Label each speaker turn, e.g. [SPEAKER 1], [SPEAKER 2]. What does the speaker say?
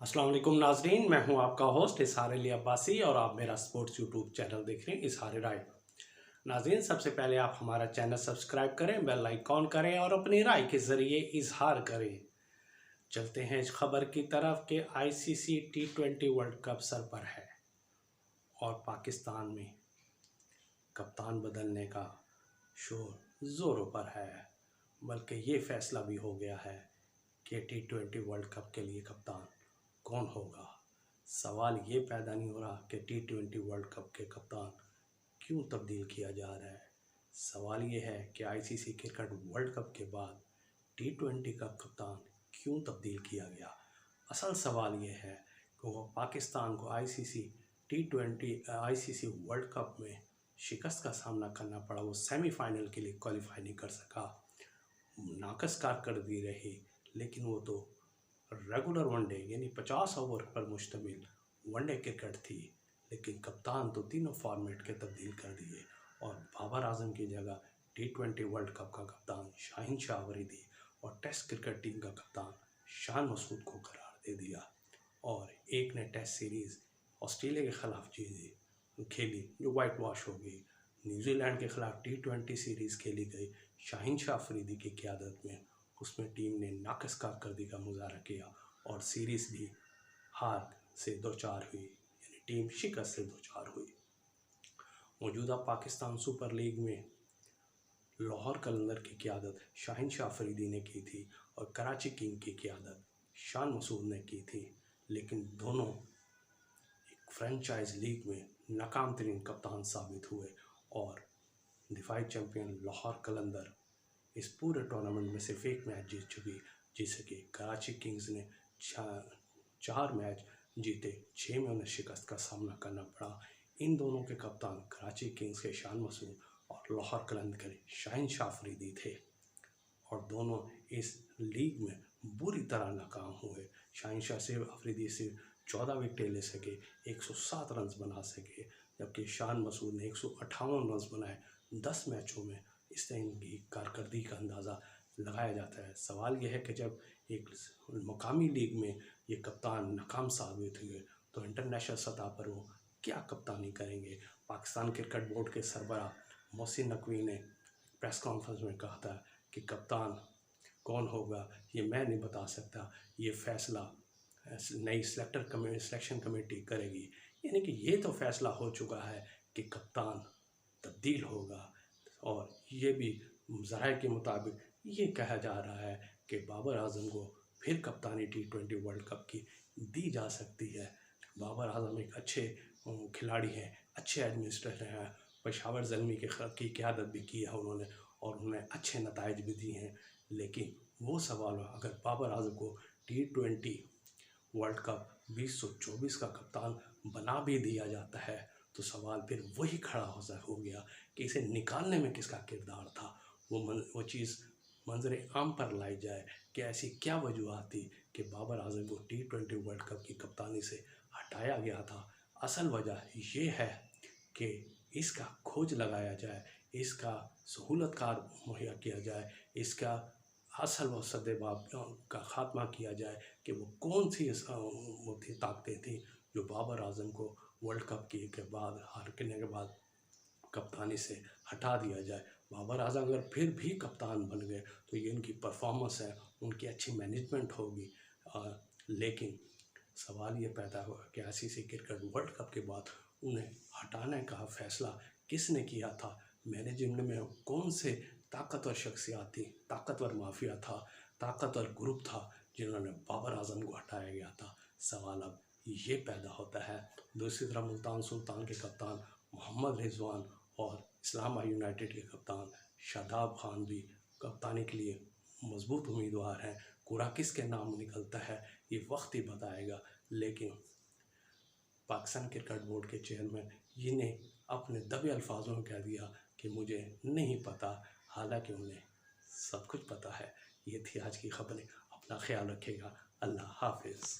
[SPEAKER 1] अस्सलाम वालेकुम नाजरीन, मैं हूं आपका होस्ट इजहार अली अब्बासी और आप मेरा स्पोर्ट्स यूट्यूब चैनल देख रहे हैं इजहार राय। नाजरीन, सबसे पहले आप हमारा चैनल सब्सक्राइब करें, बेल आइकॉन करें और अपनी राय के ज़रिए इजहार करें। चलते हैं इस खबर की तरफ कि ICC T20 world cup sir पर है और पाकिस्तान में कप्तान बदलने का शोर ज़ोरों पर है। बल्कि ये फैसला भी हो गया है कि T20 वर्ल्ड कप के लिए कप्तान कौन होगा। सवाल ये पैदा नहीं हो रहा कि T20 वर्ल्ड कप के कप्तान क्यों तब्दील किया जा रहा है। सवाल ये है कि आईसीसी क्रिकेट वर्ल्ड कप के बाद T20 का कप्तान क्यों तब्दील किया गया। असल सवाल ये है कि वो पाकिस्तान को आईसीसी वर्ल्ड कप में शिकस्त का सामना करना पड़ा। वो सेमीफाइनल के लिए क्वालिफाई नहीं कर सका, नाकस कारकर्दगी रही। लेकिन वो तो रेगुलर वनडे यानी 50 ओवर पर मुश्तमिल वनडे क्रिकेट थी, लेकिन कप्तान तो तीनों फॉर्मेट के तब्दील कर दिए और बाबर आजम की जगह T20 वर्ल्ड कप का कप्तान शाहीन शाह अफरीदी और टेस्ट क्रिकेट टीम का कप्तान शान मसूद को करार दे दिया। और एक ने टेस्ट सीरीज़ ऑस्ट्रेलिया के ख़िलाफ़ खेली जो वाइट वॉश हो गई। न्यूजीलैंड के ख़िलाफ़ T20 सीरीज़ खेली गई शाहीन शाह अफरीदी की क़यादत में। उसमें टीम ने नाकस कारकर्दगी का मुजाहरा किया और सीरीज़ भी हार से दो चार हुई, यानी टीम शिकस्त से दो चार हुई। मौजूदा पाकिस्तान सुपर लीग में लाहौर कलंदर की क़यादत शाहीन शाह अफरीदी ने की थी और कराची किंग की क़यादत शान मसूद ने की थी। लेकिन दोनों एक फ्रेंचाइज लीग में नाकाम तरीन कप्तान साबित हुए और दिफाई चैम्पियन लाहौर कलंदर इस पूरे टूर्नामेंट में सिर्फ एक मैच जीत चुकी, जिसे कि कराची किंग्स ने 4 मैच जीते, 6 में उन्हें शिकस्त का सामना करना पड़ा। इन दोनों के कप्तान कराची किंग्स के शान मसूद और लाहौर कलंदर के शाहीन शाह अफरीदी थे और दोनों इस लीग में बुरी तरह नाकाम हुए। शाहीन शाह अफरीदी सिर्फ 14 विकेटें ले सके, 107 रन बना सके, जबकि शान मसूद ने 158 रन बनाए 10 मैचों में। इस तरह की कारकर्दगी का अंदाज़ा लगाया जाता है। सवाल यह है कि जब एक मकामी लीग में ये कप्तान नाकाम साबित हुए तो इंटरनेशनल सतह पर वो क्या कप्तानी करेंगे। पाकिस्तान क्रिकेट बोर्ड के सरबराह मोहसिन नकवी ने प्रेस कॉन्फ्रेंस में कहा था कि कप्तान कौन होगा ये मैं नहीं बता सकता, ये फैसला नई सिलेक्शन कमेटी करेगी। यानी कि ये तो फैसला हो चुका है कि कप्तान तब्दील होगा और ये भी ज़राए के मुताबिक ये कहा जा रहा है कि बाबर आजम को फिर कप्तानी T20 वर्ल्ड कप की दी जा सकती है। बाबर आजम एक अच्छे खिलाड़ी हैं, अच्छे एडमिनिस्ट्रेटर हैं। पेशावर ज़ल्मी की क़यादत भी की है उन्होंने और उन्हें अच्छे नताइज भी दिए हैं। लेकिन वो सवाल अगर बाबर आजम को T20 वर्ल्ड कप 2024 का कप्तान बना भी दिया जाता है तो सवाल फिर वही खड़ा हो गया कि इसे निकालने में किसका किरदार था। वो चीज़ मंजर आम पर लाई जाए कि ऐसी क्या वजूहत थी कि बाबर आजम को T20 वर्ल्ड कप की कप्तानी से हटाया गया था। असल वजह ये है कि इसका खोज लगाया जाए, इसका सहूलतकार मुहैया किया जाए, इसका असल व सद्देबाब का ख़ात्मा किया जाए कि वो कौन सी ताकतें थी जो बाबर आजम को वर्ल्ड कप के बाद हारने के बाद कप्तानी से हटा दिया जाए। बाबर आजम अगर फिर भी कप्तान बन गए तो ये उनकी परफॉर्मेंस है, उनकी अच्छी मैनेजमेंट होगी। लेकिन सवाल ये पैदा हुआ कि आईसीसी क्रिकेट वर्ल्ड कप के बाद उन्हें हटाने का फ़ैसला किसने किया था। मैनेजमेंट में कौन से ताकतवर शख्सियात थी, ताकतवर माफिया था, ताकतवर ग्रुप था जिन्होंने बाबर आजम को हटाया गया था। सवाल अब ये पैदा होता है। दूसरी तरफ मुल्तान सुल्तान के कप्तान मोहम्मद रिजवान और इस्लामाबाद यूनाइटेड के कप्तान शादाब खान भी कप्तानी के लिए मजबूत उम्मीदवार हैं। कुरा किसके नाम निकलता है ये वक्त ही बताएगा। लेकिन पाकिस्तान क्रिकेट बोर्ड के चेयरमैन इन्हें अपने दबे अल्फाजों में कह दिया कि मुझे नहीं पता, हालांकि उन्हें सब कुछ पता है। ये थी आज की खबरें। अपना ख्याल रखिएगा। अल्लाह हाफिज़।